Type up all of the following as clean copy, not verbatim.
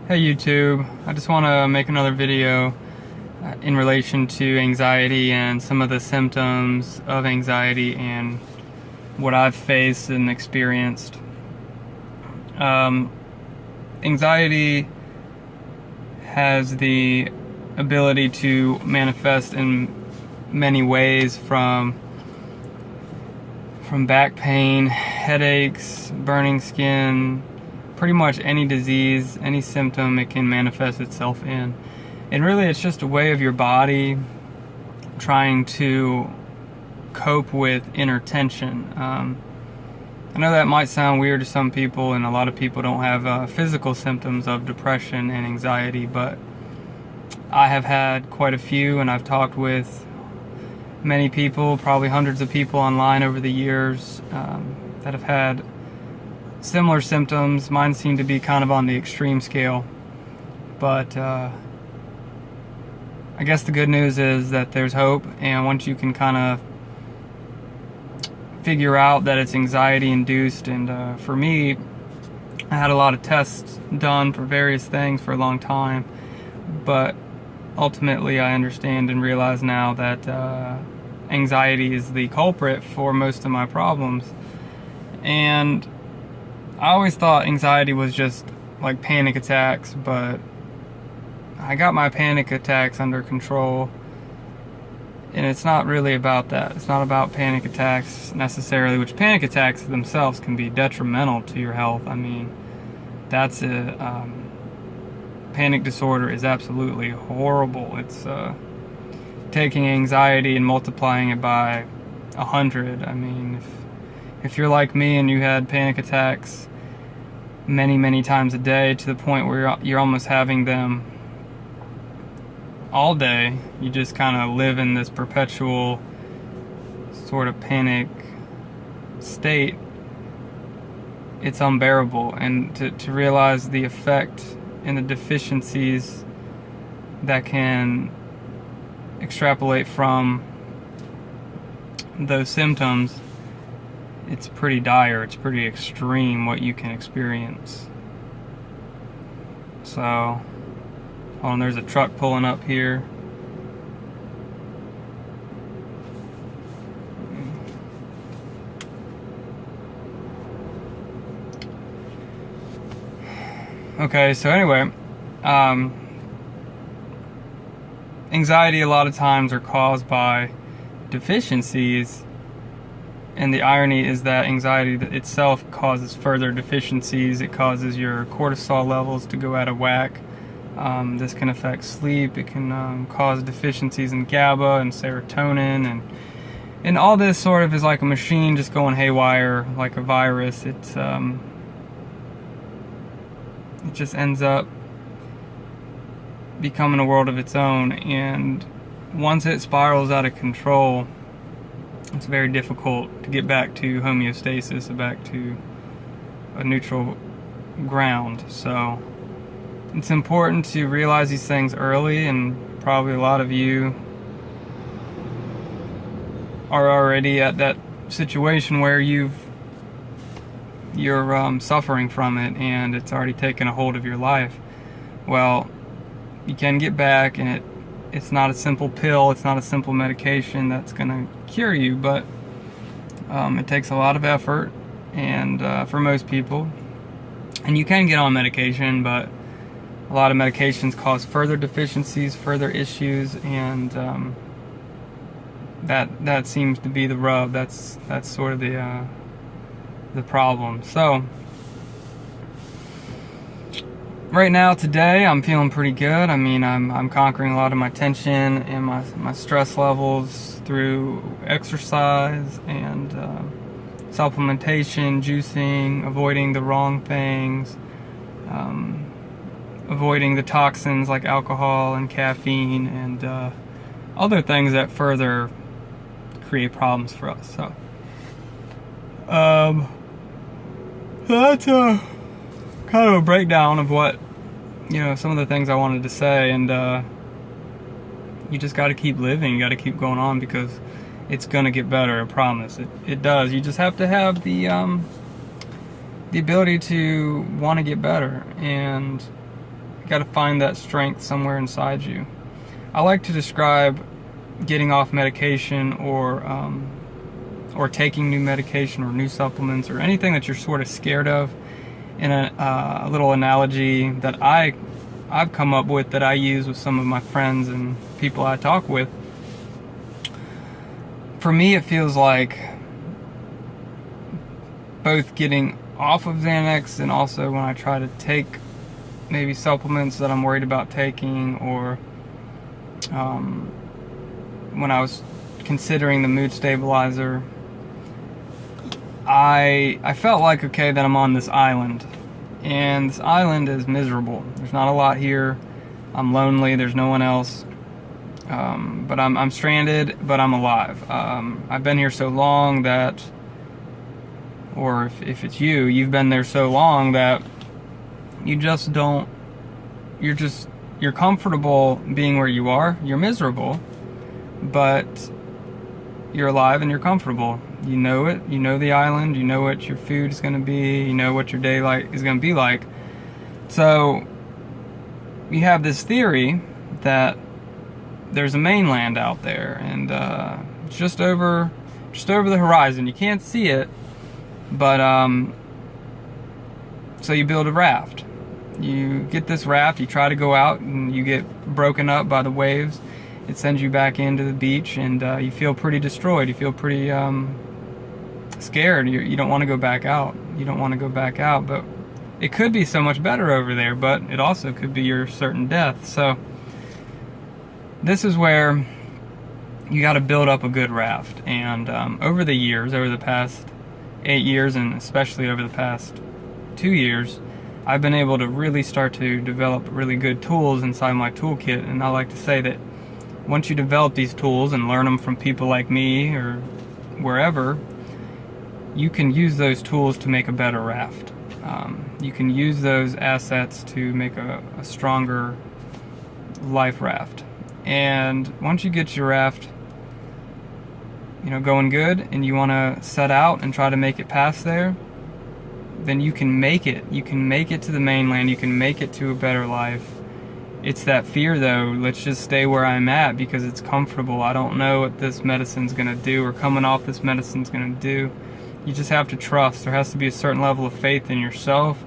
Hey YouTube, I just want to make another video in relation to anxiety and some of the symptoms of anxiety and what I've faced and experienced. Anxiety has the ability to manifest in many ways, from back pain, headaches, burning skin, pretty much any disease, any symptom it can manifest itself in. And really it's just a way of your body trying to cope with inner tension. I know that might sound weird to some people, and a lot of people don't have physical symptoms of depression and anxiety, but I have had quite a few, and I've talked with many people, probably hundreds of people online over the years that have had similar symptoms. Mine seem to be kind of on the extreme scale, but I guess the good news is that there's hope, and once you can kind of figure out that it's anxiety induced, and for me, I had a lot of tests done for various things for a long time, but ultimately I understand and realize now that anxiety is the culprit for most of my problems. And I always thought anxiety was just like panic attacks, but I got my panic attacks under control, and it's not really about that. It's not about panic attacks necessarily, which panic attacks themselves can be detrimental to your health. I mean, that's a panic disorder is absolutely horrible. It's taking anxiety and multiplying it by 100. I mean, if you're like me and you had panic attacks many times a day, to the point where you're almost having them all day, you just kind of live in this perpetual sort of panic state, it's unbearable. And to realize the effect and the deficiencies that can extrapolate from those symptoms, it's pretty dire, it's pretty extreme what you can experience. So, there's a truck pulling up here. Okay, so anyway, anxiety a lot of times are caused by deficiencies. And the irony is that anxiety itself causes further deficiencies. It causes your cortisol levels to go out of whack. This can affect sleep. It can cause deficiencies in GABA and serotonin, and all this sort of is like a machine just going haywire, like a virus. It just ends up becoming a world of its own, and once it spirals out of control, it's very difficult to get back to homeostasis, back to a neutral ground. So it's important to realize these things early, and probably a lot of you are already at that situation where you're suffering from it, and it's already taken a hold of your life. Well, you can get back, and it's not a simple pill, it's not a simple medication that's going to cure you, but it takes a lot of effort, and for most people. And you can get on medication, but a lot of medications cause further deficiencies, further issues, and that seems to be the rub. That's sort of the problem. So right now, today, I'm feeling pretty good. I mean, I'm conquering a lot of my tension and my stress levels through exercise and supplementation, juicing, avoiding the wrong things, avoiding the toxins like alcohol and caffeine and other things that further create problems for us. So, that's kind of a breakdown of what, some of the things I wanted to say, and you just got to keep living, you got to keep going on, because it's gonna get better, I promise. It does. You just have to have the ability to want to get better, and You got to find that strength somewhere inside you. I like to describe getting off medication or taking new medication or new supplements or anything that you're sort of scared of in a little analogy that I've come up with, that I use with some of my friends and people I talk with. For me, it feels like both getting off of Xanax and also when I try to take maybe supplements that I'm worried about taking, or when I was considering the mood stabilizer, I felt like, okay, that I'm on this island, and this island is miserable. There's not a lot here. I'm lonely. There's no one else. But I'm stranded, but I'm alive. I've been here so long that, or if it's you've been there so long that you just don't, you're comfortable being where you are. You're miserable, but you're alive and you're comfortable. You know it. You know the island. You know what your food is going to be. You know what your day is going to be like. So you have this theory that there's a mainland out there, and it's just over the horizon. You can't see it, but so you build a raft. You get this raft. You try to go out, and you get broken up by the waves. It sends you back into the beach, and you feel pretty destroyed. You feel pretty scared. You don't want to go back out. You don't want to go back out, but it could be so much better over there, but it also could be your certain death. So this is where you got to build up a good raft. And over the years, over the past 8 years, and especially over the past 2 years, I've been able to really start to develop really good tools inside my toolkit. And I like to say that once you develop these tools and learn them from people like me or wherever, you can use those tools to make a better raft. You can use those assets to make a stronger life raft. And once you get your raft, going good, and you want to set out and try to make it past there, then you can make it. You can make it to the mainland. You can make it to a better life. It's that fear, though. Let's just stay where I'm at because it's comfortable. I don't know what this medicine's going to do, or coming off this medicine's going to do. You just have to trust. There has to be a certain level of faith in yourself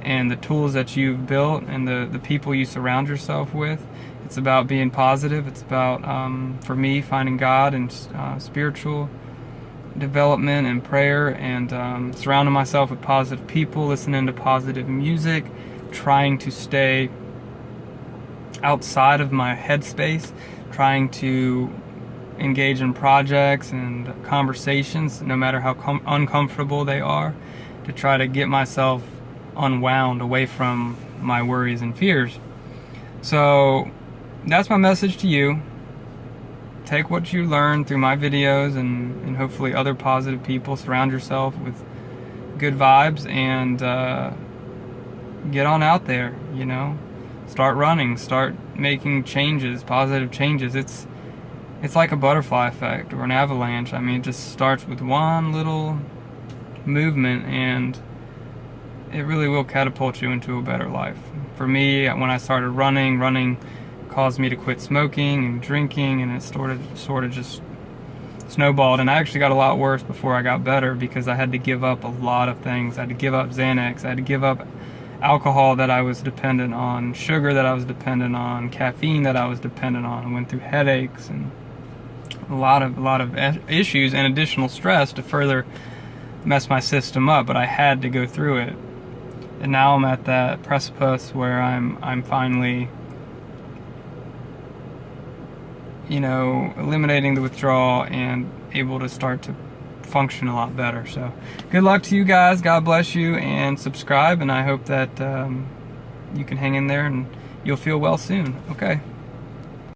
and the tools that you've built and the people you surround yourself with. It's about being positive. It's about, for me, finding God and spiritual development and prayer, and surrounding myself with positive people, listening to positive music, trying to stay outside of my headspace, trying to engage in projects and conversations, no matter how uncomfortable they are, to try to get myself unwound away from my worries and fears. So that's my message to you. Take what you learn through my videos and hopefully other positive people. Surround yourself with good vibes, and get on out there, Start running, start making changes, positive changes. It's like a butterfly effect or an avalanche. I mean, it just starts with one little movement, and it really will catapult you into a better life. For me, when I started running caused me to quit smoking and drinking, and it sort of just snowballed. And I actually got a lot worse before I got better, because I had to give up a lot of things. I had to give up Xanax. I had to give up alcohol that I was dependent on, sugar that I was dependent on, caffeine that I was dependent on. I went through headaches and a lot of issues and additional stress to further mess my system up, but I had to go through it. And now I'm at that precipice where I'm finally, eliminating the withdrawal and able to start to function a lot better. So good luck to you guys. God bless you, and subscribe, and I hope that you can hang in there and you'll feel well soon. Okay.